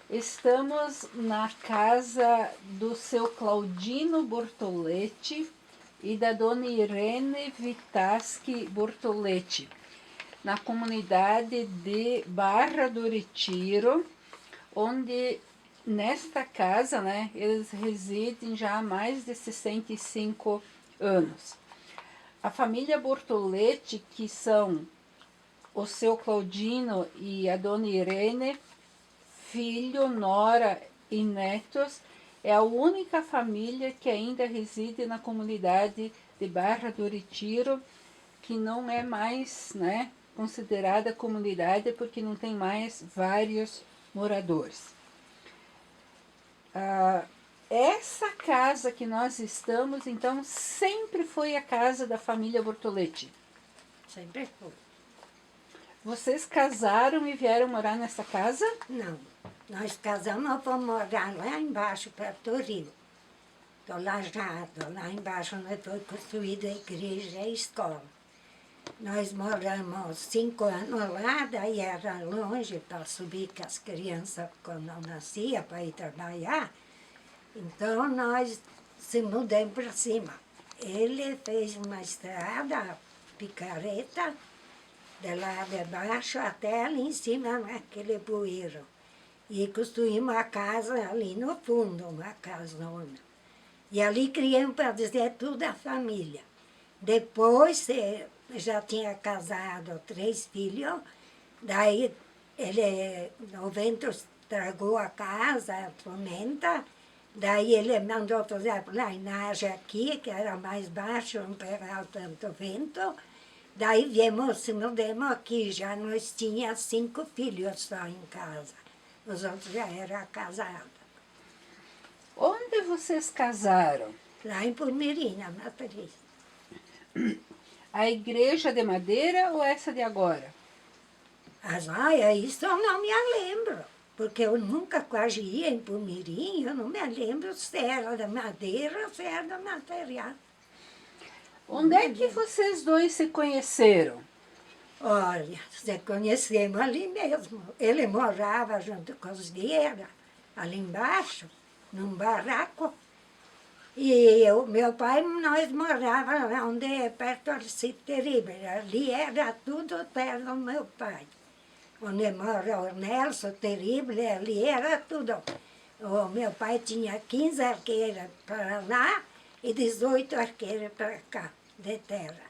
Estamos na casa do seu Claudino Bortoletti e da dona Irene Vitaschi Bortoletti, na comunidade de Barra do Retiro, onde nesta casa, né, eles residem já há mais de 65 anos. A família Bortoletti, que são o seu Claudino e a dona Irene, filho, nora e netos, é a única família que ainda reside na comunidade de Barra do Retiro, que não é mais, né, considerada comunidade porque não tem mais vários moradores. Essa casa que nós estamos, então, sempre foi a casa da família Bortoletti. Sempre foi. Vocês casaram e vieram morar nessa casa? Não. Nós casamos para morar lá embaixo, perto do rio. Do Lajado. Lá embaixo onde foi construída a igreja e a escola. Nós moramos 5 anos lá, daí era longe para subir com as crianças quando nasciam para ir trabalhar. Então nós se mudamos para cima. Ele fez uma estrada, picareta, de lá de baixo até ali em cima, naquele bueiro. E construímos uma casa ali no fundo, uma casona. E ali criamos, para dizer, tudo a família. Depois, já tinha casado 3 filhos, daí o vento estragou a casa, a tormenta, daí ele mandou fazer a plainagem aqui, que era mais baixo, não pegava tanto vento. Daí viemos, se mudamos aqui, já nós tínhamos 5 filhos só em casa. Os outros já eram casados. Onde vocês casaram? Lá em Palmirim, na Matriz. A igreja de madeira ou essa de agora? Isso eu não me lembro. Porque eu nunca quase ia em Palmirim, eu não me lembro se era da madeira ou se era do material. Onde é que vocês dois se conheceram? Olha, se conhecemos ali mesmo. Ele morava junto com os guerreiros, ali embaixo, num barraco. E meu pai, nós morávamos onde é perto do Sítio Terrível. Ali era tudo terra do meu pai. Onde mora o Nelson Terrível, ali era tudo. O meu pai tinha 15 arqueiros para lá e 18 arqueiros para cá, de terra.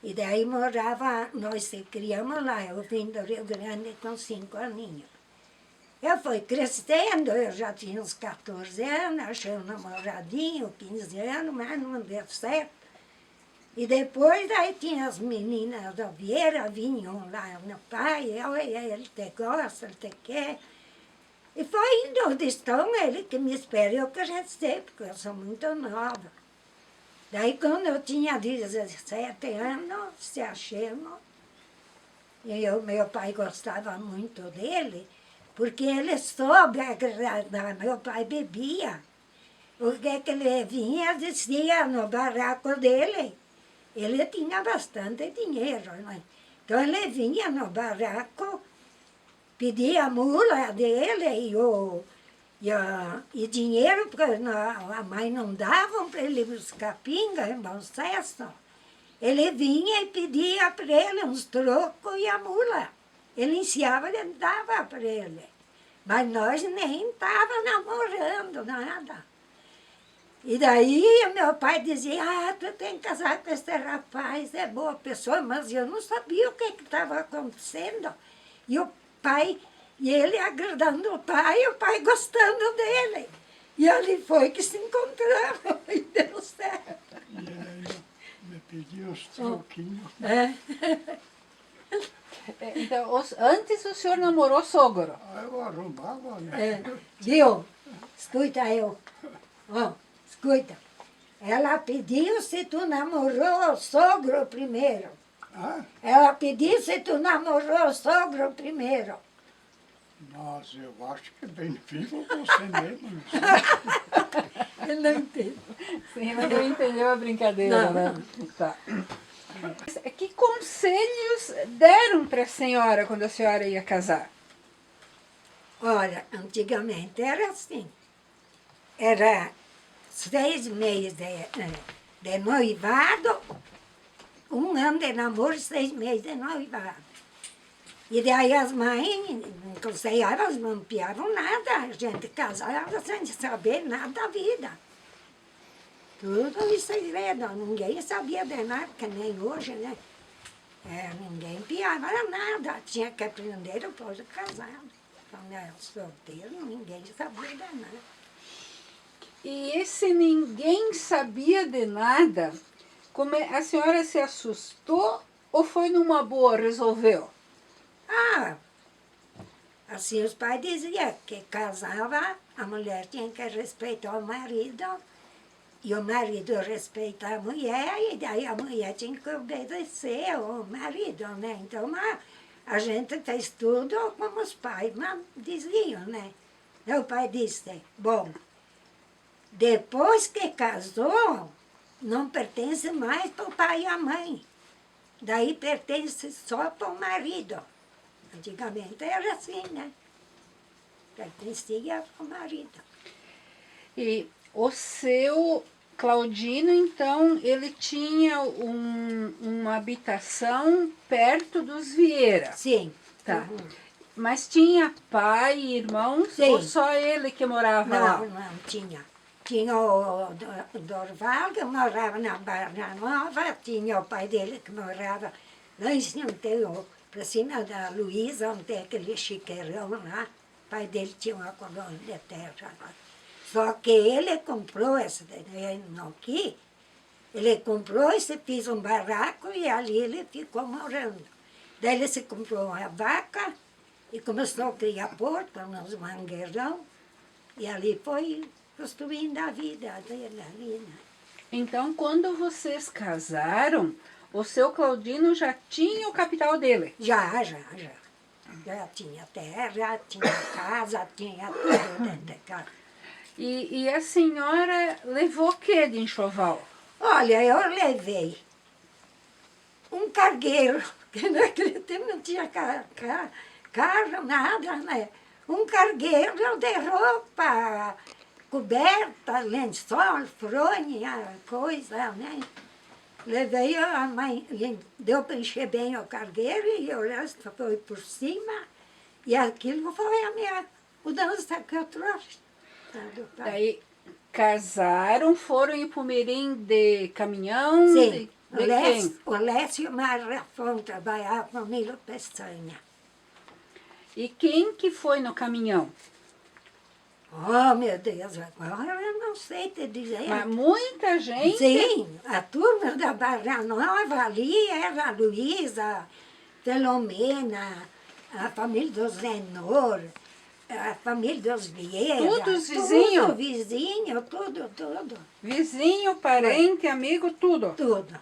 E daí nós se criamos lá. Eu vim do Rio Grande com 5 aninhos. Eu fui crescendo, eu já tinha uns 14 anos, achei um namoradinho, 15 anos, mas não deu certo. E depois aí tinha as meninas da Vieira, vinham lá no pai, ele te gosta, ele te quer. E foi indo onde estão, ele que me esperou crescer, porque eu sou muito nova. Daí quando eu tinha 17 anos, se achamos, e meu pai gostava muito dele, porque ele soube agradar, meu pai bebia. O que ele vinha, descia no barraco dele. Ele tinha bastante dinheiro, né? Então ele vinha no barraco, pedia a mula dele e dinheiro, porque a mãe não dava para ele buscar pinga em Bom Sucesso. Ele vinha e pedia para ele uns trocos e a mula. Ele ensiava e dava para ele. Mas nós nem estávamos namorando, nada. E daí meu pai dizia, tu tem que casar com esse rapaz, é boa pessoa, mas eu não sabia o que estava acontecendo. E ele agradando o pai gostando dele. E ali foi que se encontraram e deu certo. E aí me pediu os troquinhos. Então, antes o senhor namorou sogro? Eu arrumava, né? Viu? Escuta eu. Escuta. Ela pediu se tu namorou o sogro primeiro. Ela pediu se tu namorou o sogro primeiro. Nossa, eu acho que é bem vivo você mesmo. Não sei. Eu não entendo. Sim, mas não entendeu a brincadeira, né? Tá. Que conselhos deram para a senhora quando a senhora ia casar? Olha, antigamente era assim. Era 6 meses de noivado, 1 ano de namoro, 6 meses de noivado. E daí as mães não aconselhavam, não piavam nada. A gente casava sem saber nada da vida. Tudo em segredo, ninguém sabia de nada, que nem hoje, né? Ninguém piava nada, tinha que aprender depois de casado. Quando era solteiro, ninguém sabia de nada. E esse ninguém sabia de nada, a senhora se assustou ou foi numa boa, resolveu? Ah, assim os pais diziam que casava, a mulher tinha que respeitar o marido, e o marido respeitar a mulher, e daí a mulher tinha que obedecer ao marido, né? Então a gente fez tudo como os pais diziam, né? Meu pai disse, bom, depois que casou, não pertence mais para o pai e a mãe. Daí pertence só para o marido. Antigamente era assim, né? Pertencia ao marido. E o seu Claudino, então, ele tinha uma habitação perto dos Vieira. Sim. Tá. Mas tinha pai e irmãos? Sim. Ou só ele que morava lá? Não tinha. Tinha o Dorval, que morava na Barra Nova, tinha o pai dele que morava lá em cima, para cima da Luísa, onde tem aquele chiqueirão lá. O pai dele tinha uma colônia de terra lá. Só que ele comprou esse terreno aqui, ele comprou e se fez um barraco e ali ele ficou morando. Daí ele se comprou uma vaca e começou a criar porco nos mangueirão e ali foi construindo a vida dele ali, né? Então, quando vocês casaram, o seu Claudino já tinha o capital dele? Já. Já tinha terra, tinha casa, tinha tudo dentro de casa. E a senhora levou o que de enxoval? Olha, eu levei um cargueiro, que naquele tempo não tinha carro, nada, né? Um cargueiro de roupa, coberta, lençol, fronha, coisa, né? Levei a mãe, deu para encher bem o cargueiro e o resto foi por cima. E aquilo foi a minha mudança que eu trouxe. Daí casaram, foram em Pumirim de caminhão? Sim, De quem? o Lécio Marrafão trabalhava com Milo Peçanha. E quem que foi no caminhão? Oh, meu Deus, agora eu não sei te dizer. Mas muita gente? Sim, a turma da Barra Nova ali era a Luísa, Filomena, a família dos Zenor, a família dos Vieira. Todos vizinhos? Tudo vizinho, tudo. Vizinho, parente, amigo, tudo. Tudo.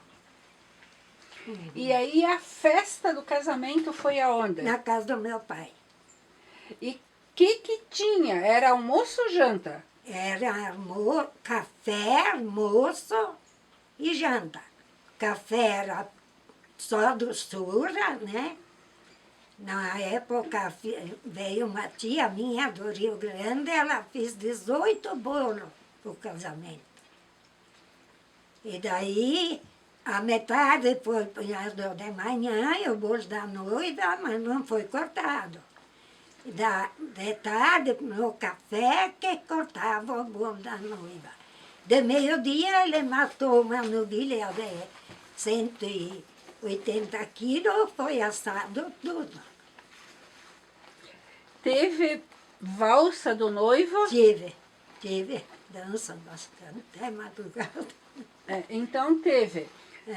E aí a festa do casamento foi aonde? Na casa do meu pai. E que tinha? Era almoço ou janta? Era café, almoço e janta. Café era só doçura, né? Na época veio uma tia minha do Rio Grande, ela fez 18 bolos para o casamento. E daí, a metade foi punhado de manhã, e o bolo da noiva, mas não foi cortado. De tarde, no café, que cortava o bolo da noiva. De meio-dia, ele matou uma novilha de 180 quilos, foi assado tudo. Teve valsa do noivo? Tive, dança bastante, até madrugada. Então teve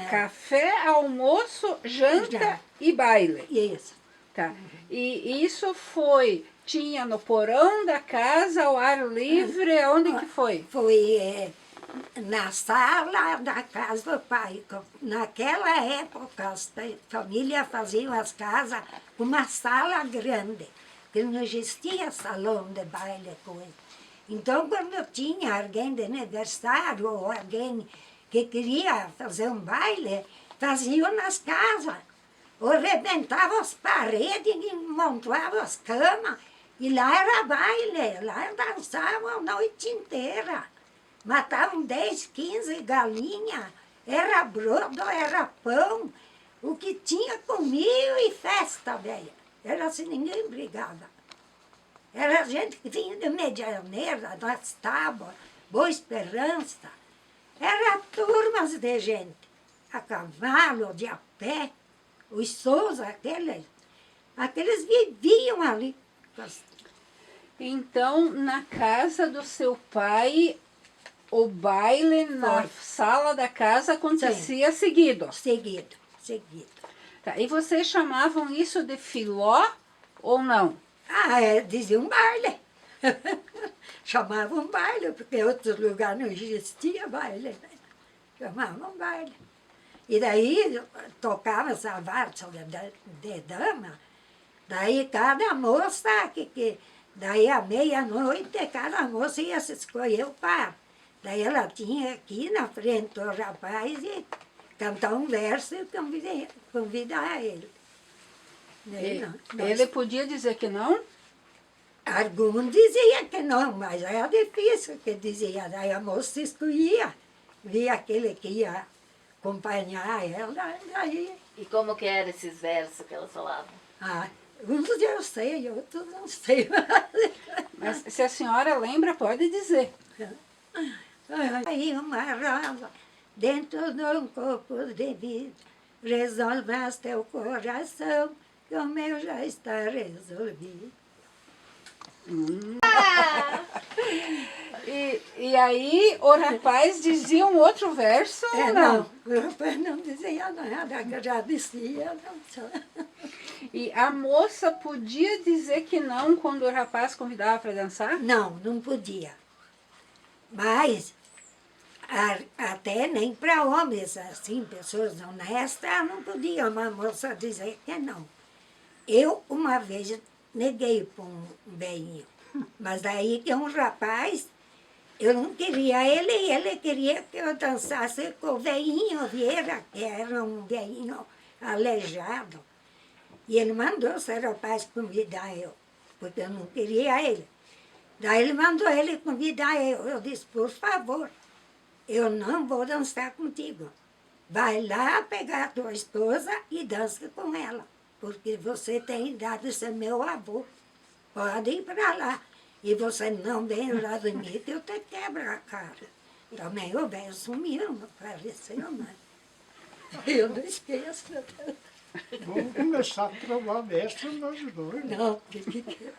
café, almoço, janta Já. e baile. Isso. Tá. E isso tinha no porão da casa, ao ar livre, onde que foi? Foi na sala da casa do pai. Naquela época, as famílias faziam as casas com uma sala grande, porque não existia salão de baile, coisa. Então, quando tinha alguém de aniversário ou alguém que queria fazer um baile, faziam nas casas. Ou rebentava as paredes, montavam as camas E lá era baile, lá dançavam a noite inteira. Matavam 10, 15 galinhas, era brodo, era pão. O que tinha comiam e festa, velha. Era assim, ninguém brigava. Era gente que vinha de Medianeira, das Tábuas, Boa Esperança. Era turmas de gente, a cavalo, de a pé. Os Souza, aqueles viviam ali. Então, na casa do seu pai, o baile na Foi. sala da casa acontecia seguido. Seguido. Tá, e vocês chamavam isso de filó ou não? Diziam baile. Chamavam baile, porque em outros lugares não existia baile, né? Chamavam baile. E daí tocava essa valsa de dama, daí cada moça, daí à meia-noite, cada moça ia se escolher o par. Daí ela tinha aqui na frente o rapaz e cantar um verso e convidar ele. Ele podia dizer que não? Algum dizia que não, mas era difícil que dizia. Daí a moça escolhia, via aquele que ia acompanhar ela, daí... E como que eram esses versos que elas falavam? Uns eu sei, outros não sei. Mas se a senhora lembra, pode dizer. Aí uma rosa dentro de um copo de vidro, resolvas teu coração, que o meu já está resolvido. E aí o rapaz dizia um outro verso ou não? O rapaz não dizia nada, já dizia. E a moça podia dizer que não quando o rapaz convidava para dançar? Não podia. Mas até nem para homens, assim, pessoas honestas, não podia uma moça dizer que não. Eu, uma vez, neguei para um velhinho. Mas daí que um rapaz, eu não queria ele, e ele queria que eu dançasse com o velhinho Vieira, que era um velhinho aleijado. E ele mandou esse rapaz convidar eu, porque eu não queria ele. Daí ele mandou ele convidar eu. Eu disse, por favor, eu não vou dançar contigo. Vai lá pegar a tua esposa e dança com ela, porque você tem idade de ser meu avô. Pode ir para lá. E você não vem lá de mim que eu te quebro a cara. Também o velho sumiu, não apareceu mais. Eu não esqueço. Vamos começar a trovar verso nós dois. Não,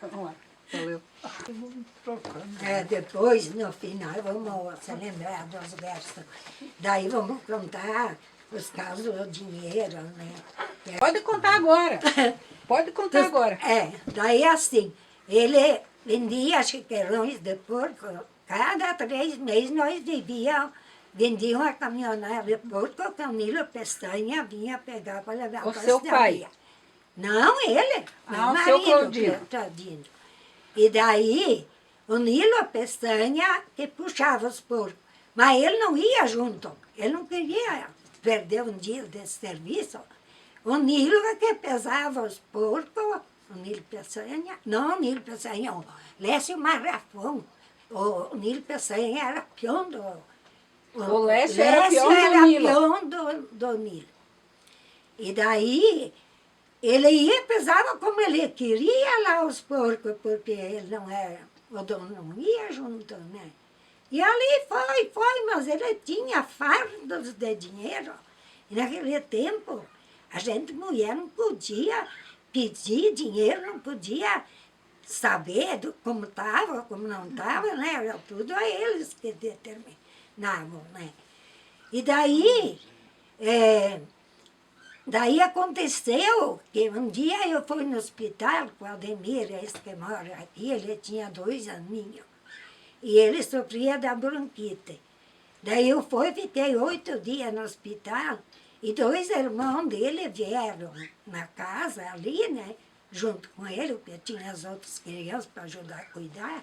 Vamos lá. Valeu. Vamos trocando. depois, no final, vamos se lembrar dos versos. Daí vamos contar os casos do dinheiro, né? Pode contar agora. Pode contar agora. Daí assim, ele vendia chiqueirões de porco. Cada 3 meses nós vendiam a caminhonete de porco que o Nilo Pestanha vinha pegar para levar para O seu pai? Não, ele. O seu Claudino. Claudino. E daí, o Nilo Pestanha que puxava os porcos. Mas ele não ia junto. Ele não queria perder um dia de serviço. O Nilo é que pesava os porcos. O Nilo Peçanha, não o Nilo Peçanha, o Lécio Marrafão. O Nilo Peçanha era peão do... O Lécio era peão do Nilo. E daí, ele ia, pesava como ele queria lá os porcos, porque ele não era, o dono não ia junto, né? E ali foi, mas ele tinha fardos de dinheiro. E naquele tempo, a gente, mulher, não podia pedir dinheiro, não podia saber como estava, como não estava, né? Era tudo a eles que determinavam, né? E daí, daí aconteceu que um dia eu fui no hospital com o Ademir, esse que mora aqui, ele tinha 2 aninhos, e ele sofria da bronquite. Daí eu fiquei 8 dias no hospital, e 2 irmãos dele vieram na casa ali, né, junto com ele, porque tinha as outras crianças para ajudar a cuidar.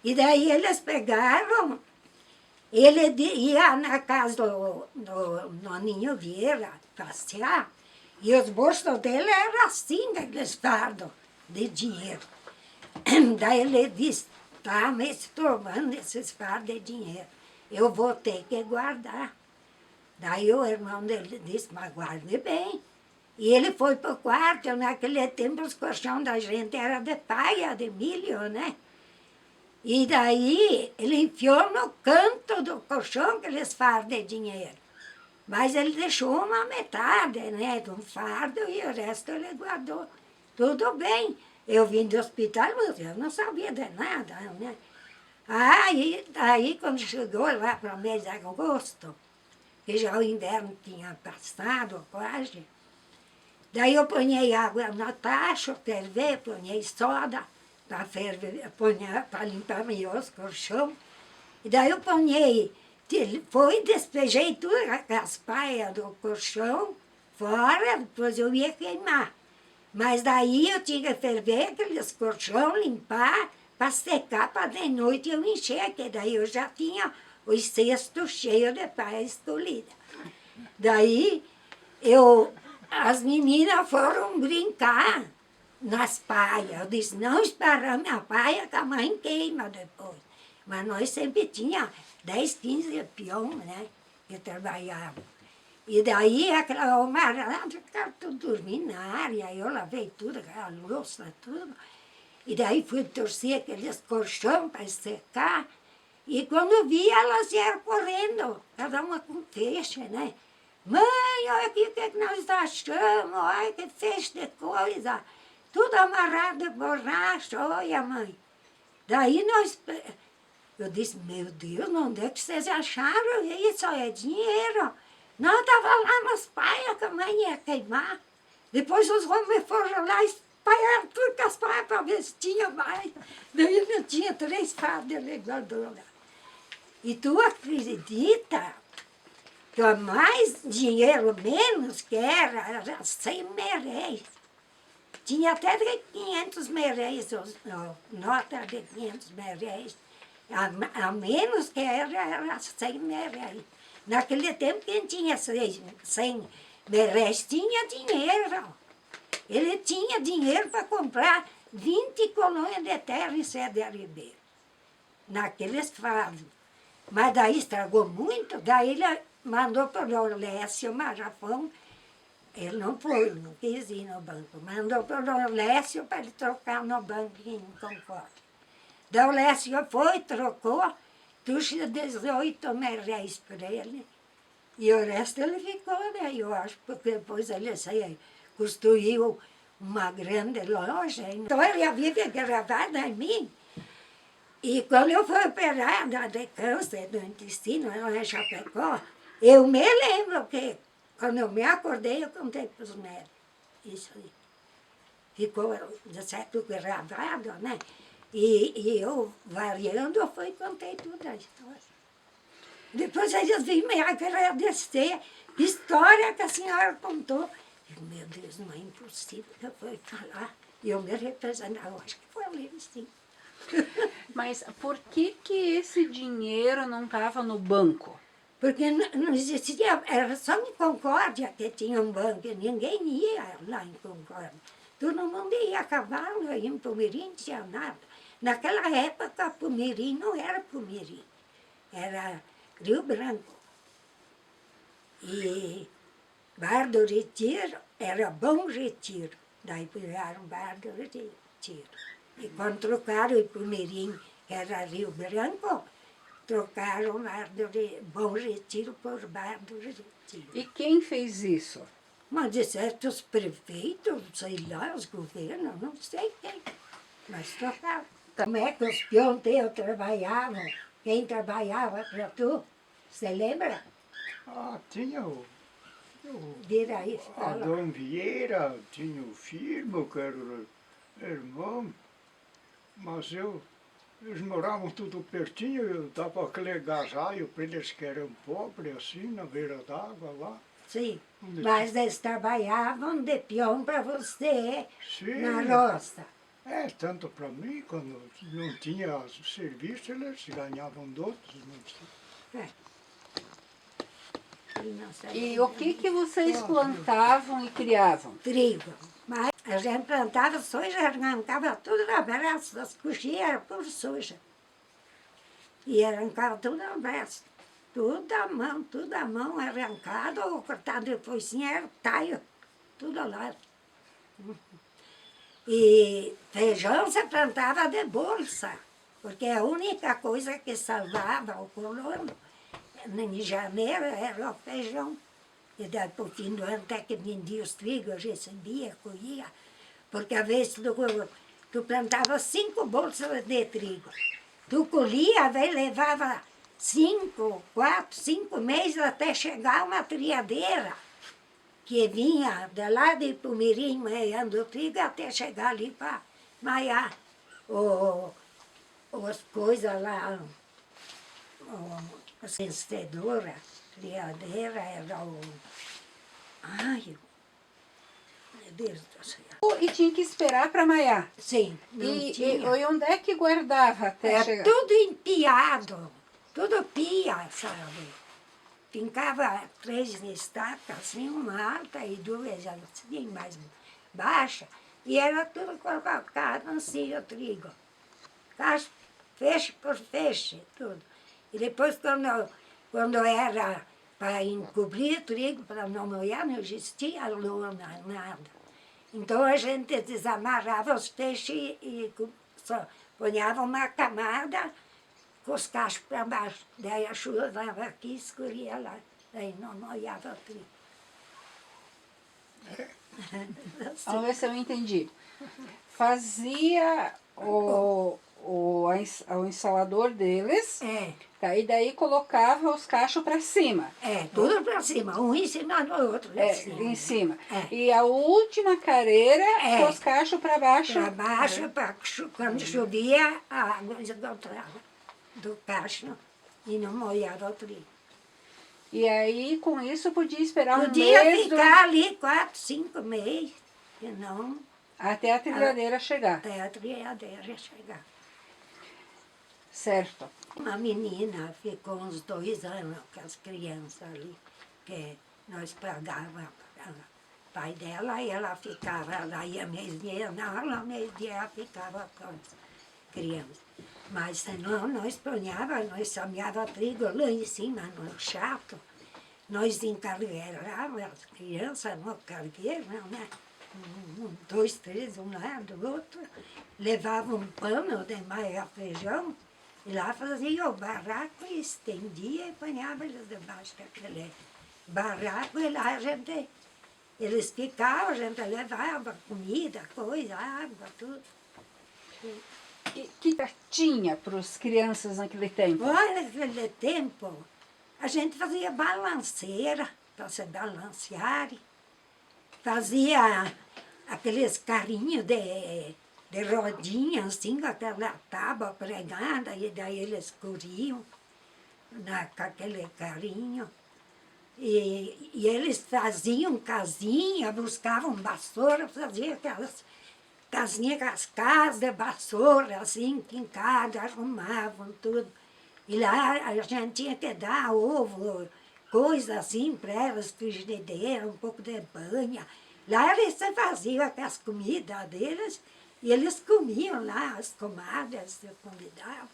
E daí eles pegaram, ele ia na casa do Noninho Vieira passear, e os bolsos dele eram assim, aqueles fardos de dinheiro. Daí ele disse, tá me estorvando esses fardos de dinheiro. Eu vou ter que guardar. Daí o irmão dele disse, mas guarde bem. E ele foi para o quarto, naquele tempo os colchões da gente era de paia, de milho, né? E daí ele enfiou no canto do colchão aqueles fardos de dinheiro. Mas ele deixou uma metade, né, de um fardo e o resto ele guardou. Tudo bem. Eu vim do hospital, mas eu não sabia de nada, né? Aí quando chegou lá para o mês de agosto, que já o inverno tinha passado quase, daí eu ponhei água na taça, ferver, ponhei soda para ferver, para limpar meus colchão. E daí eu ponhei, despejei tudo as paias do colchão fora, depois eu ia queimar. Mas daí eu tinha que ferver aqueles colchão, limpar, para secar, para de noite eu encher, que daí eu já tinha os cestos cheios de paia escolhida. Daí as meninas foram brincar nas paias. Eu disse, não espalhar minha paia que a mãe queima depois. Mas nós sempre tínhamos 10, 15 peões, né, que trabalhavam. E daí aquela almarada ficava tudo dormindo na área, eu lavei tudo, aquela louça, tudo. E daí fui torcer aqueles colchões para secar. E quando vi, elas vieram correndo, cada uma com feixe, né? Mãe, olha aqui o que nós achamos, olha que feixe de coisa. Tudo amarrado de borracha, olha, mãe. Daí eu disse, meu Deus, onde é que vocês acharam isso? É dinheiro. Não, estava lá nas paias que a mãe ia queimar. Depois os homens foram lá e espalharam tudo com as paias para ver se tinha mais. Daí não tinha 3 fardos, ele guardou lá. E tu acredita que o mais dinheiro menos que era 100 meréis. Tinha até de 500 meréis, nota de 500 meréis. A menos que era 100 meréis. Naquele tempo, quem tinha 100 meréis tinha dinheiro. Ele tinha dinheiro para comprar 20 colônias de terra em Céu Ribeiro. Naqueles fardos. Mas daí estragou muito, daí ele mandou para o Lécio Marafão. Ele não foi, não quis ir no banco. Mandou para o Lécio para ele trocar no banco em Concórdia. Daí o Lécio foi, trocou, trouxe 18 meréis para ele. E o resto ele ficou, né? Eu acho, porque depois ele saiu, construiu uma grande loja. Então ele havia gravado em mim. E quando eu fui operada de câncer do intestino, lá em Chapecó, eu me lembro que, quando eu me acordei, eu contei para os médicos. Isso aí. Ficou, de certo, gravado, né? E eu, variando, eu fui e contei tudo a história. Depois eles vinham me agradecer. Que história que a senhora contou. Eu, meu Deus, não é impossível que eu fui falar. E eu me representava, eu acho que foi ali, sim. Mas por que esse dinheiro não estava no banco? Porque não existia, era só em Concórdia que tinha um banco, ninguém ia lá em Concórdia. Todo mundo ia a cavalo, ia em Pumirim, não tinha nada. Naquela época, Pumirim não era Pumirim, era Rio Branco. E Bar do Retiro era Bom Retiro, daí viraram Bar do Retiro. E quando trocaram o Pumirim, que era Rio Branco, trocaram Bom Retiro por Bar do Retiro. E quem fez isso? Mas de certos prefeitos, sei lá, os governos, não sei quem, mas trocaram. Como é que os peões teus trabalhavam? Quem trabalhava para tu? Você lembra? Tinha Vira aí, a fala. Dom Vieira, tinha o Firmo, que era o irmão, mas eles moravam tudo pertinho, eu dava aquele agasalho para eles que eram pobres, assim, na beira d'água lá. Sim, mas eles trabalhavam de peão para você, Sim. na roça. Tanto para mim, quando não tinha serviço, eles ganhavam de outros. É. E o que vocês plantavam e criavam? Trigo. Mas A gente plantava soja, arrancava tudo no braço, as coxinhas eram por soja. E arrancava tudo no braço. Tudo à mão, arrancado ou cortado de foicinha, era taio, tudo ao lado. E feijão se plantava de bolsa, porque a única coisa que salvava o colono em janeiro era o feijão. E daí, por fim do ano, até que vendia os trigos, recebia, colhia. Porque às vezes tu plantava 5 bolsas de trigo. Tu colhia, daí levava 5 meses até chegar uma triadeira que vinha de lá de Pumirim, maiando o trigo, até chegar ali para maiar as coisas lá, a vencedora, triadeira, era o... Ai, meu Deus do céu. E tinha que esperar para maiar. Sim, não tinha. E onde é que guardava até chegar? Tudo empiado, tudo pia, sabe? Fincava 3 estacas, assim, uma alta e 2 assim, mais baixa. E era tudo colocado assim, o trigo. Cacho, feixe por feixe, tudo. E depois, quando era para encobrir o trigo, para não molhar, não existia lona, nada. Então a gente desamarrava os feixes e só ponhava uma camada com os cachos para baixo. Daí a chuva dava aqui e escorria lá. Daí não molhava o trigo. Vamos ver se eu entendi. Fazia o ensalador deles, tá? E daí colocava os cachos para cima. Tudo para cima, um em cima do outro. Em cima. É. E a última careira com os cachos para baixo. Para baixo, quando chovia, a água encontrava do cacho e não molhava o trigo. E aí, com isso, podia esperar um Podia mês ficar ali 4, 5 meses, e não até a trilhadeira chegar. até a triadeira chegar. Certo. Uma menina ficou uns 2 anos com as crianças ali, que nós pagávamos para o pai dela e ela ficava, ela ia meio-dia na aula, meio-dia ela ficava com as crianças. Mas senão nós ponhávamos, nós semeávamos trigo lá em cima, no chato, nós encarreirávamos as crianças no cargueiro, né? 2, 3, um lado do outro, levava um pano de maia feijão, e lá fazia o barraco e estendia e ponhava eles debaixo daquele barraco. E lá eles ficavam, a gente levava comida, coisa, água, tudo. Que tinha para as crianças naquele tempo? Olha, naquele tempo, a gente fazia balanceira para se balancearem. Fazia aqueles carrinhos de rodinha, assim, com aquela tábua pregada, e daí eles corriam com aquele carrinho. E eles faziam casinha, buscavam vassoura, faziam aquelas casinhas com as casas de vassoura, assim, quincadas, arrumavam tudo. E lá a gente tinha que dar ovo, coisa assim para elas, frigideira, um pouco de banha. Lá eles faziam as comidas deles, e eles comiam lá, as comadres se convidavam.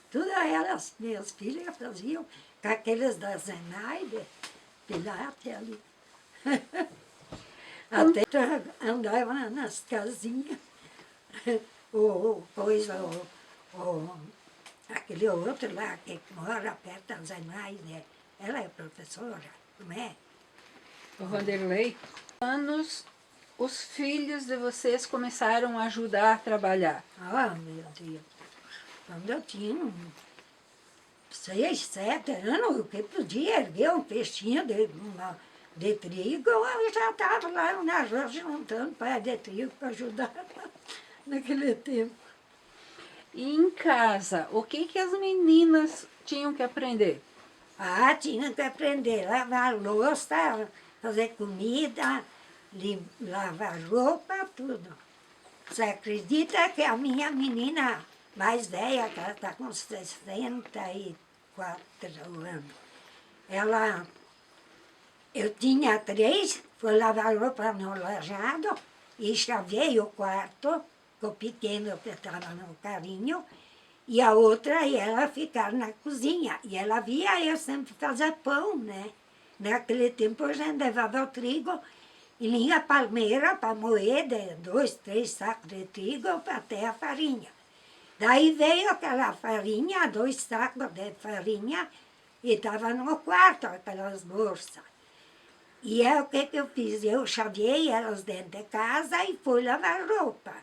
Tudo elas, meus filhos, faziam com aqueles da Zenaide, Pilate ali. Até andava nas casinhas, aquele outro lá que mora perto da Zenaide, ela é professora, não é? O Vanderlei. Anos, os filhos de vocês começaram a ajudar a trabalhar. Ah, meu Deus. Quando eu tinha 6, 7 anos, o que podia erguer um peixinho de trigo, eu já estava lá na rua juntando pé de trigo para ajudar naquele tempo. E em casa, o que as meninas tinham que aprender? Ah, tinha que aprender a lavar louça, fazer comida, lavar roupa, tudo. Você acredita que a minha menina mais velha, que ela está com 64 anos, eu tinha 3, fui lavar roupa no lajado, e chavei o quarto, o pequeno que estava no carrinho, e a outra ela ficar na cozinha. E ela via eu sempre fazer pão, né? Naquele tempo a gente levava o trigo e linha palmeira para moer de 2, 3 sacos de trigo até a farinha. Daí veio aquela farinha, 2 sacos de farinha, e estava no quarto, aquelas bolsas. E é o que eu fiz? Eu chaveei elas dentro de casa e fui lavar roupa.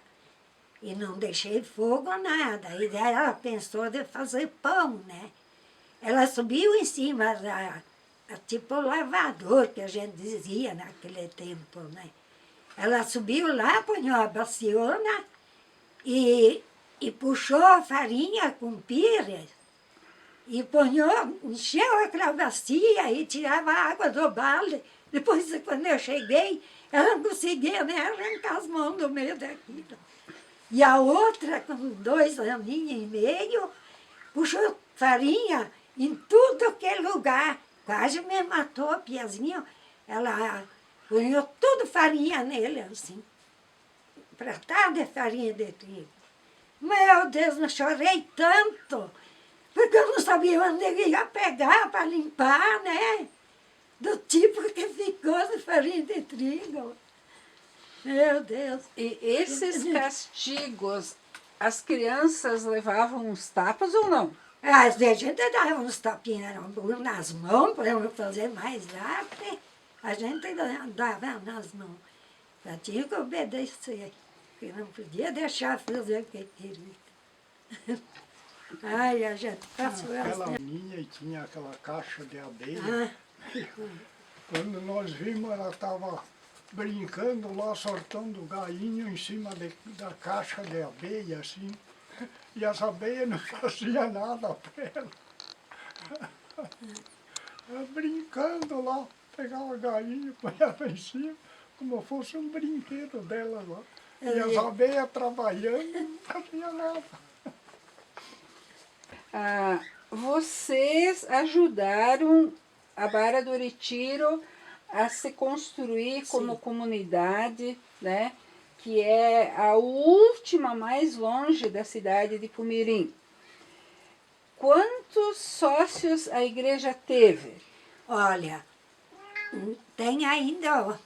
E não deixei fogo, nada. E daí ela pensou de fazer pão, né? Ela subiu em cima tipo o lavador, que a gente dizia naquele tempo, né? Ela subiu lá, punhou a baciona e puxou a farinha com pires e punhou, encheu aquela bacia e tirava a água do balde. Depois, quando eu cheguei, ela não conseguia nem arrancar as mãos do meio daquilo. E a outra, com 2 aninhos e meio, puxou farinha em tudo que é lugar. Quase me matou, Piazinho. Ela punhou tudo farinha nele, assim. Pratada de farinha de trigo. Meu Deus, eu chorei tanto, porque eu não sabia onde eu ia pegar para limpar, né? Do tipo que ficou de farinha de trigo. Meu Deus. E esses castigos, as crianças levavam uns tapas ou não? Às vezes a gente dava uns tapinhas nas mãos para não fazer mais arte. A gente dava nas mãos. Já tinha que obedecer. Porque não podia deixar fazer o que queria. Ai, a gente passou Aquela assim. minha e tinha aquela caixa de abelha. Ah, Quando nós vimos, ela estava brincando lá, soltando galinho em cima da caixa de abelha, assim. E as abelhas não faziam nada para ela. Ela brincando lá, pegava galinho, punhava em cima, como fosse um brinquedo dela lá. E as abelhas trabalhando, não faziam nada. Ah, vocês ajudaram a Barra do Retiro a se construir como comunidade, né? Que é a última mais longe da cidade de Pumirim. Quantos sócios a igreja teve? olha, tem ainda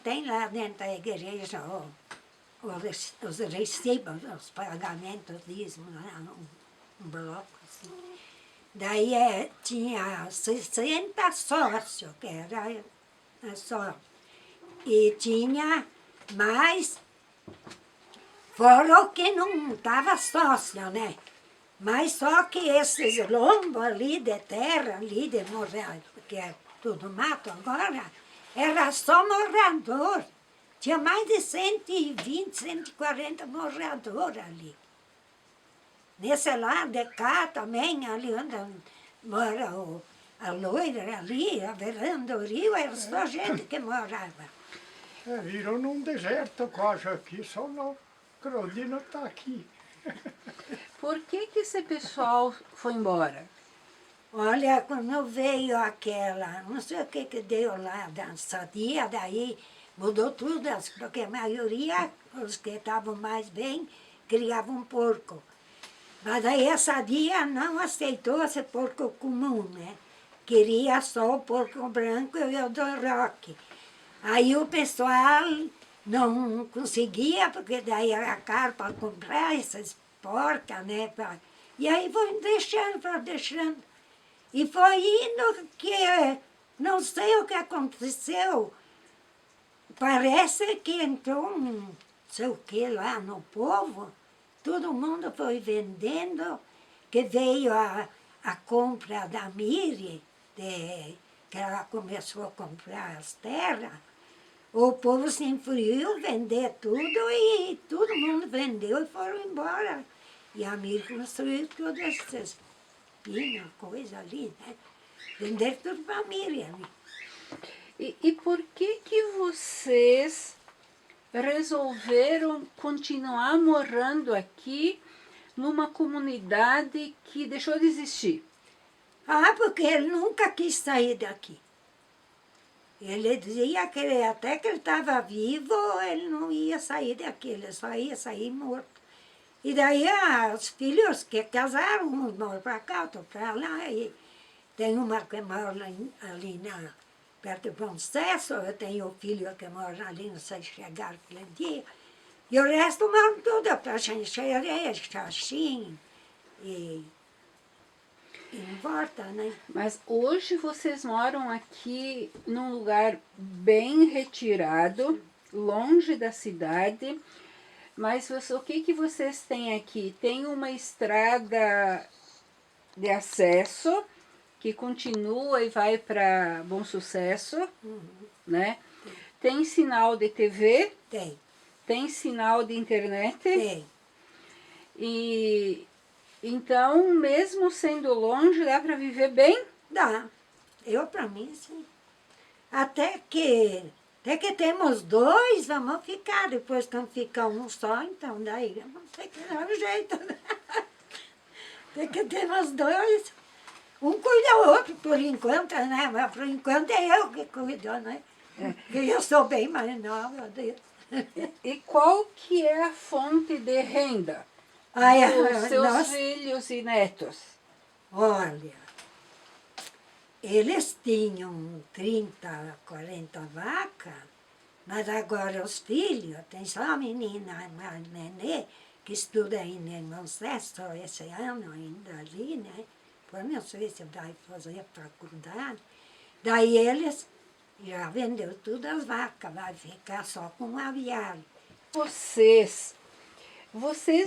tem lá dentro da igreja os recibos, os pagamentos disso, né? Um bloco assim. Daí tinha 60 sócios, que era só. E tinha mais, fora o que não estava sócio, né? Mas só que esses lombos ali de terra, ali de morador, que é tudo mato agora, era só morador. Tinha mais de 120, 140 moradores ali. Nesse lado de cá também, ali onde mora a loira ali, a veranda do rio, era só gente que morava. Virou num deserto quase aqui, só não. Claudina está aqui. Por que esse pessoal foi embora? Olha, quando veio aquela, não sei o que deu lá, dançadia, daí mudou tudo, porque a maioria, os que estavam mais bem, criavam porco. Mas daí a sadia não aceitou esse porco comum, né? Queria só o porco branco e o do roque. Aí o pessoal não conseguia, porque daí era caro para comprar essas porcas, né? E aí foi deixando. E foi indo que, não sei o que aconteceu, parece que entrou um, sei o que lá no povo, todo mundo foi vendendo, que veio a compra da Miri, que ela começou a comprar as terras, o povo se enfuriou, vender tudo e todo mundo vendeu e foram embora. E a Miri construiu todas essas pinhas, coisa ali, né? Vender tudo para a Miri ali. E por que vocês resolveram continuar morando aqui numa comunidade que deixou de existir? Ah, porque ele nunca quis sair daqui. Ele dizia que até que ele estava vivo, ele não ia sair daqui, ele só ia sair morto. E daí os filhos que casaram, uns moram para cá, outros para lá, e tem uma que mora ali perto de Bom Sucesso, eu tenho o filho que mora ali, não sei chegar aquele dia. E o resto moram tudo para Xanxerê, Xaxim e em volta, né? Mas hoje vocês moram aqui num lugar bem retirado, longe da cidade. Mas o que que vocês têm aqui? Tem uma estrada de acesso que continua e vai para Bom Sucesso, né? Tem sinal de TV, tem sinal de internet. Tem. E então, mesmo sendo longe, dá para viver bem? Dá. Eu, para mim, sim. Até que temos dois, vamos ficar. Depois, quando fica um só, então daí vamos ter que dar um jeito. Né? Até que temos dois. Um cuida do outro, por enquanto, né? Mas por enquanto é eu que cuido, né? Porque eu sou bem mais nova. E qual que é a fonte de renda dos seus filhos e netos? Olha, eles tinham 30, 40 vacas, mas agora os filhos, tem só a menina, a nenê, que estuda ainda em Monsesto esse ano ainda ali, né? Pois não sei se vai fazer faculdade. Daí eles já vendeu todas as vacas, vai ficar só com o aviário. Vocês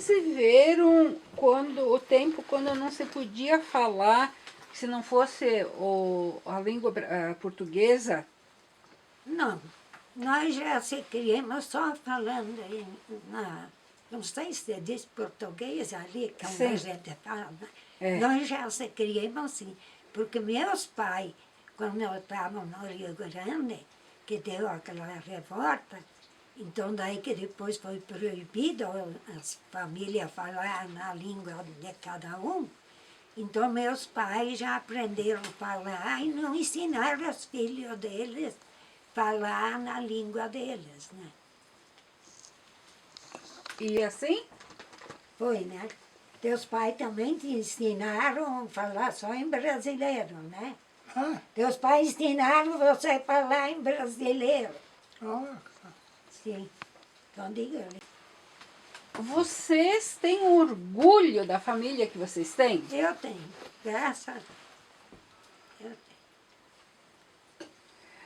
viveram o tempo quando não se podia falar, se não fosse a língua portuguesa? Não, nós já se criamos só falando não sei se diz português ali, que a gente fala, né? Nós já se criamos assim, porque meus pais, quando estavam no Rio Grande, que deu aquela revolta, então daí que depois foi proibido as famílias falar na língua de cada um, então meus pais já aprenderam a falar e não ensinaram os filhos deles a falar na língua deles, né? E assim? Foi, né? Teus pais também te ensinaram a falar só em brasileiro, né? Teus pais ensinaram você a falar em brasileiro. Sim. Então diga. Vocês têm orgulho da família que vocês têm? Eu tenho, graças a Deus. Eu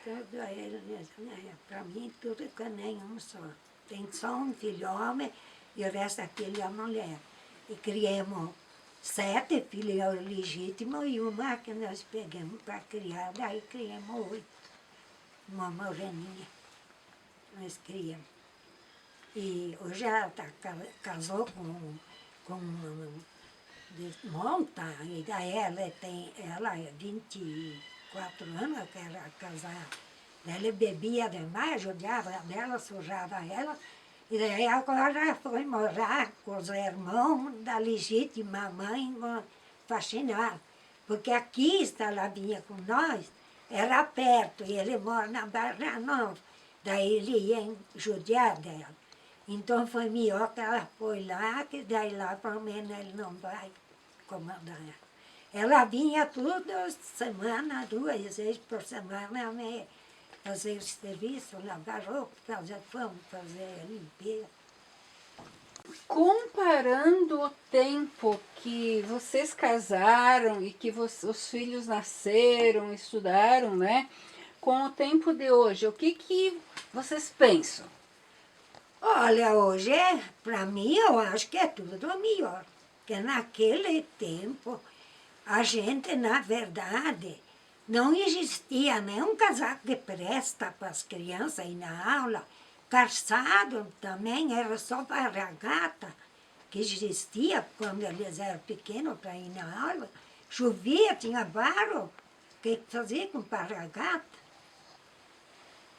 tenho. Tudo eles, para mim, tudo que nem um só. Tem só um filho homem e o resto é filha mulher. E criamos 7 filhos legítimos e uma que nós pegamos para criar, daí criamos 8. Uma moreninha. Nós criamos. E hoje ela casou com de monta, e daí ela é 24 anos que era casada. Ela bebia demais, judiava dela, sujava ela, e daí agora foi morar com os irmãos da legítima mãe fascinada. Porque aqui, se ela vinha com nós, era perto, e ele mora na Barra Nova. Daí ele ia judiar dela. Então foi melhor que ela foi lá, que daí lá pelo menos ele não vai incomodar ela. Ela vinha toda semana, 2 vezes por semana, né, fazer o serviço, lavar roupa, fazer pão, fazer limpeza. Comparando o tempo que vocês casaram e que os filhos nasceram, estudaram, né, com o tempo de hoje, o que vocês pensam? Olha, hoje, para mim, eu acho que é tudo melhor. Porque naquele tempo, a gente, na verdade, não existia nenhum casaco que presta para as crianças ir na aula. Calçado também era só para regata, que existia quando eles eram pequenos para ir na aula. Chovia, tinha barro, o que fazia com regata?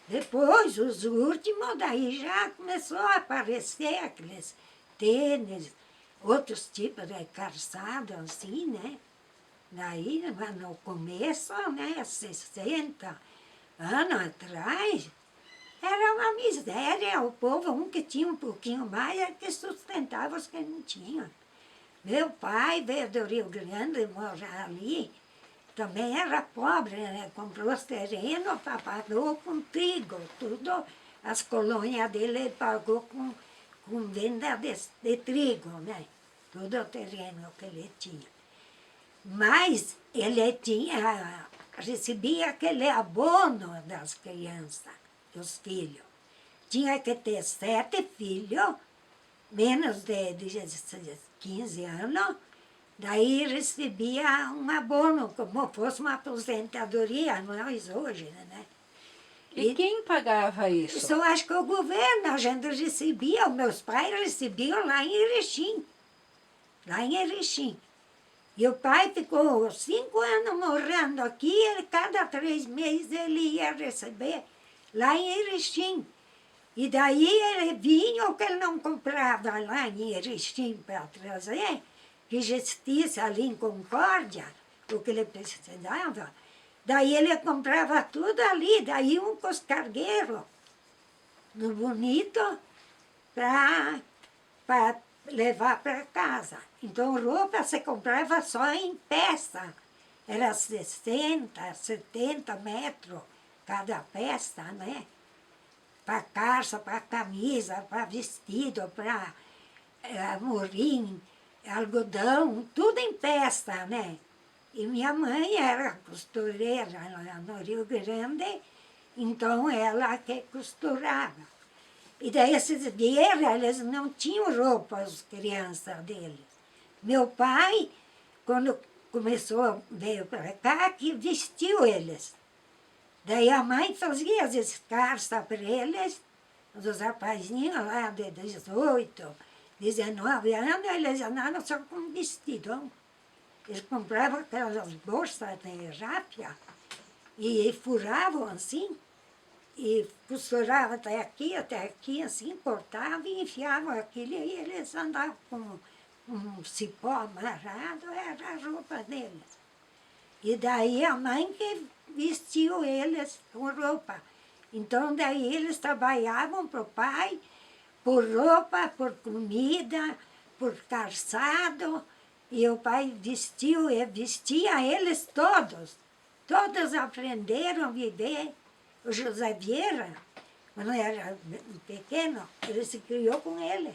Depois, os últimos, daí já começou a aparecer aqueles tênis, outros tipos de calçado, assim, né? Daí, no começo, né, 60, anos atrás, era uma miséria. O povo, um que tinha um pouquinho mais, era que sustentava os que não tinham. Meu pai veio do Rio Grande morar ali, também era pobre, né? Comprou os terrenos, pagou com trigo, tudo. As colônias dele ele pagou com venda de trigo, né? Todo o terreno que ele tinha. Mas ele recebia aquele abono das crianças, dos filhos. Tinha que ter 7 filhos, menos de 15 anos, daí recebia um abono, como fosse uma aposentadoria, nós hoje, né? E quem pagava isso? Isso eu acho que o governo, a gente recebia, os meus pais recebiam lá em Erechim. Lá em Erechim. E o pai ficou 5 anos morando aqui, e cada 3 meses ele ia receber lá em Erechim. E daí ele vinha, o que ele não comprava lá em Erechim para trazer, que existisse ali em Concórdia, o que ele precisava, daí ele comprava tudo ali, daí um cargueiros no Bonito para levar para casa. Então roupa se comprava só em peça, era 60, 70 metros cada peça, né? Para calça, para camisa, para vestido, para morim, algodão, tudo em peça, né? E minha mãe era costureira lá no Rio Grande, então ela que costurava. E daí esses guerreiros, eles não tinham roupa, as crianças deles. Meu pai, quando veio para cá, que vestiu eles. Daí a mãe fazia as calças para eles, os rapazinhos lá de 18, 19 anos, eles andavam só com vestidão. Eles compravam aquelas bolsas de rápia e furavam assim, e costuravam até aqui, assim, cortavam e enfiavam aquilo, e eles andavam com um cipó amarrado, era a roupa deles. E daí a mãe que vestiu eles com roupa. Então daí eles trabalhavam para o pai, por roupa, por comida, por calçado, e o pai vestia eles todos. Todos aprenderam a viver. O José Vieira, quando era pequeno, ele se criou com ele.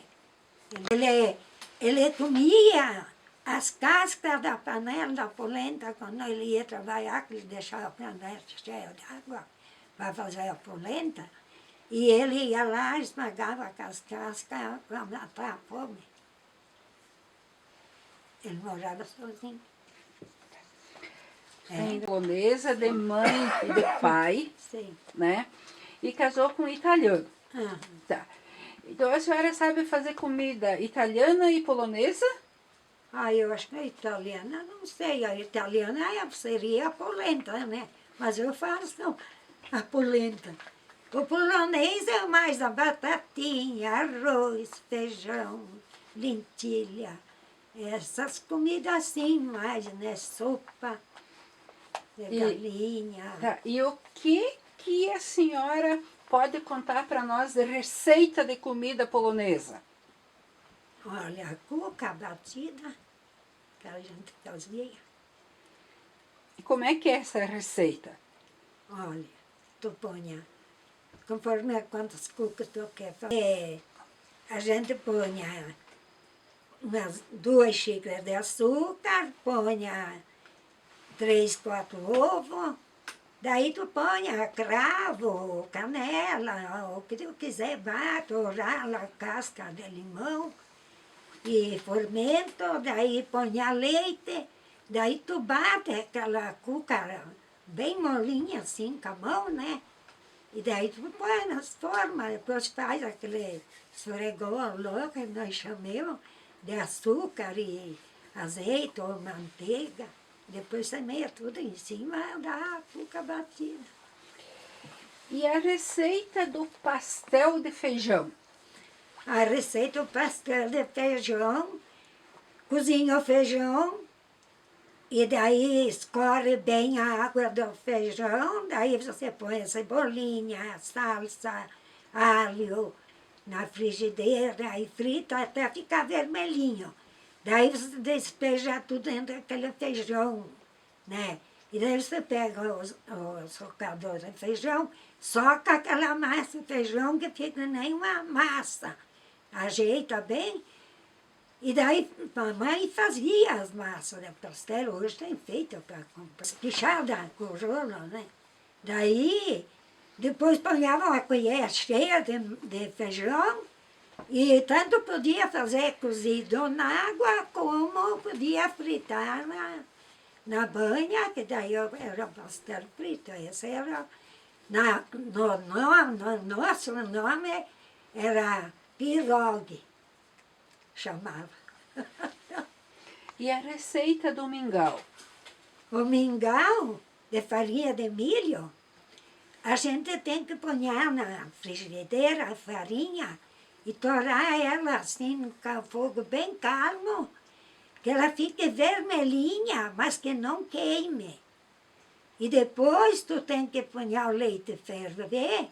Ele comia as cascas da panela da polenta, quando ele ia trabalhar, que ele deixava a panela cheia de água para fazer a polenta, e ele ia lá, esmagava as cascas para matar a fome. Ele morava sozinho. Polonesa de mãe e de pai, Sim. né? E casou com um italiano. Ah, Tá. Então a senhora sabe fazer comida italiana e polonesa? eu acho que a italiana, não sei, a italiana seria a polenta, né? Mas eu faço a polenta. O polonês é mais a batatinha, arroz, feijão, lentilha, essas comidas assim mais, né? Sopa de galinha. Tá. E o que a senhora pode contar para nós de receita de comida polonesa? Olha, a cuca batida, que a gente fazia. E como é que é essa receita? Olha, tu punha, conforme quantas cucas tu quer fazer, a gente punha umas 2 xícaras de açúcar, punha 3, 4 ovos, daí tu punha cravo, canela, o que tu quiser, bate, ou rala, casca de limão, e fermento, daí punha leite, daí tu bate aquela cuca bem molinha assim, com a mão, né? E daí tu põe nas formas, depois faz aquele esfregou louco, que nós chamamos, de açúcar e azeite ou manteiga. Depois semeia tudo em cima da cuca batida. E a receita do pastel de feijão? A receita do pastel de feijão, cozinha o feijão, E daí escorre bem a água do feijão, daí você põe a cebolinha, a salsa, alho na frigideira e frita até ficar vermelhinho. Daí você despeja tudo dentro daquele feijão, né? E daí você pega o socador de feijão, soca aquela massa de feijão que fica nem uma massa. Ajeita bem. E daí, mamãe fazia as massas de pastel, hoje tem feito para comprar. Pichada com rolo, né? Daí, depois ponhava uma colher cheia de feijão, e tanto podia fazer cozido na água, como podia fritar na banha, que daí era pastel frito. Esse era, no nosso nome, era pirogue. Chamava. E a receita do mingau? O mingau de farinha de milho, a gente tem que pôr na frigideira a farinha e torar ela assim com fogo bem calmo, que ela fique vermelhinha, mas que não queime. E depois tu tem que pôr o leite ferver,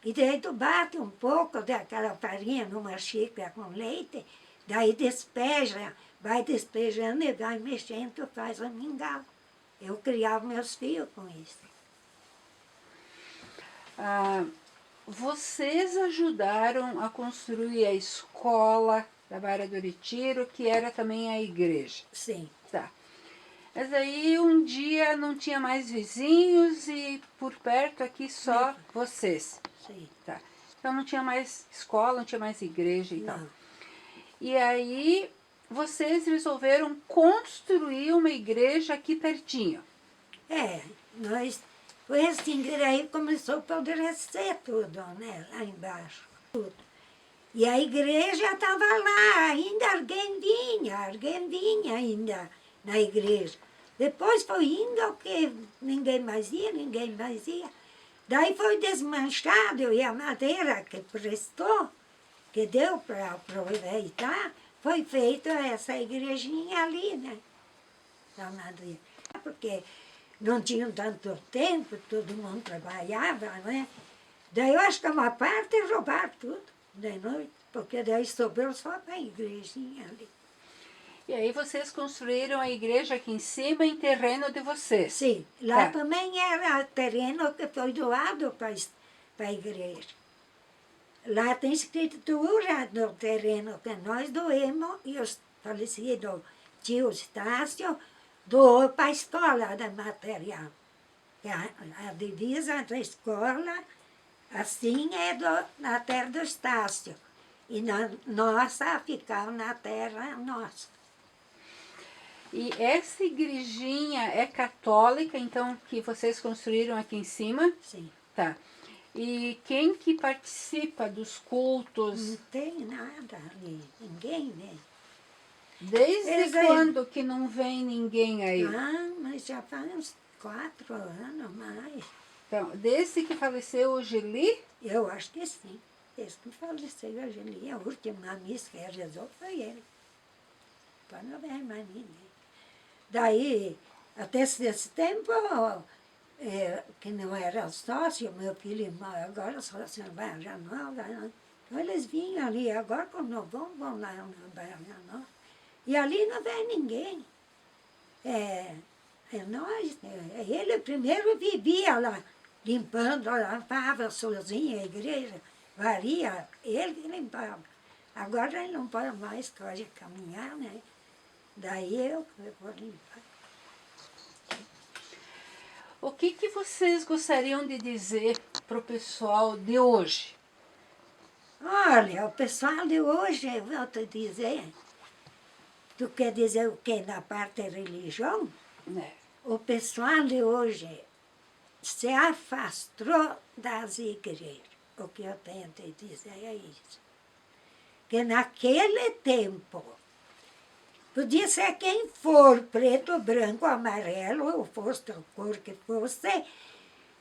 e daí tu bate um pouco daquela farinha numa xícara com leite, daí despeja, vai despejando e vai mexendo, faz o mingau. Eu criava meus filhos com isso. Vocês ajudaram a construir a escola da Barra do Retiro, que era também a igreja. Sim. Tá. Mas aí um dia não tinha mais vizinhos e por perto aqui só vocês. Sim. Tá. Então não tinha mais escola, não tinha mais igreja e tal. Não. E aí vocês resolveram construir uma igreja aqui pertinho. Foi assim que daí começou a apodrecer tudo, né, lá embaixo. Tudo. E a igreja estava lá, ainda alguém vinha ainda na igreja. Depois foi indo que ninguém mais ia. Daí foi desmanchado e a madeira que prestou, que deu para aproveitar, foi feita essa igrejinha ali, né? Da madeira. Porque não tinham tanto tempo, todo mundo trabalhava, né? Daí eu acho que uma parte roubaram tudo de noite, porque daí sobrou só para a igrejinha ali. E aí vocês construíram a igreja aqui em cima em terreno de vocês. Sim, lá Tá. também era terreno que foi doado para a igreja. Lá tem escritura no terreno que nós doemos e o falecido tio Estácio doou para a escola de material. A divisa da escola, assim, é na terra do Estácio. E na nossa ficava na terra nossa. E essa igrejinha é católica, então, que vocês construíram aqui em cima? Sim. Tá. E quem que participa dos cultos? Não tem nada ali, ninguém vem. Desde Eles aí- quando que não vem ninguém aí? Ah, mas já faz uns 4 anos mais. Então, desde que faleceu o Geli? Eu acho que sim. Desde que faleceu a Geli, a última missa que rezou foi ele. Para não ver mais ninguém. Daí, até esse tempo, que não era sócio, meu filho e irmão, agora sócio na Barra Nova, né? Então eles vinham ali, agora quando vão lá na Barra Nova. E ali não vem ninguém. Nós, ele primeiro vivia lá, limpando, limpava sozinho a igreja, varia, ele limpava. Agora ele não pode mais, pode caminhar, né? Daí eu vou limpar. O que vocês gostariam de dizer para o pessoal de hoje? Olha, o pessoal de hoje, eu vou te dizer, tu quer dizer o quê? Na parte da religião? Né? O pessoal de hoje se afastou das igrejas. O que eu tenho a te dizer é isso. Que naquele tempo, podia ser quem for, preto, branco, amarelo, ou fosse a cor que fosse,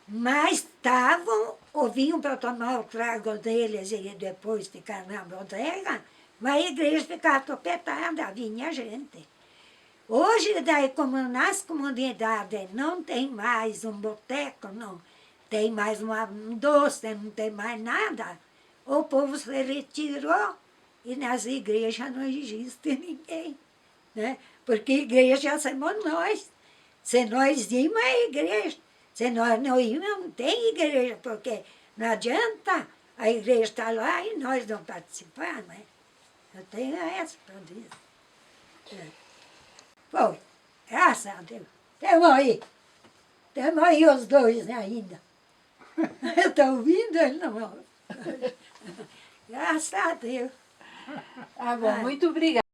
mas estavam, ou vinham para tomar o trago deles e depois ficar na bodega, mas a igreja ficava topetada, vinha gente. Hoje, daí, como nas comunidades não tem mais um boteco, não tem mais um doce, não tem mais nada, o povo se retirou e nas igrejas não existe ninguém, né? Porque igreja somos nós. Se nós irmos à igreja, se nós não irmos, não tem igreja, porque não adianta a igreja estar lá e nós não participar, né? Eu tenho essa para dizer. Foi, graças a Deus. Temos aí os dois ainda. Está ouvindo? Ele não. Graças a Deus. Tá bom, muito obrigada.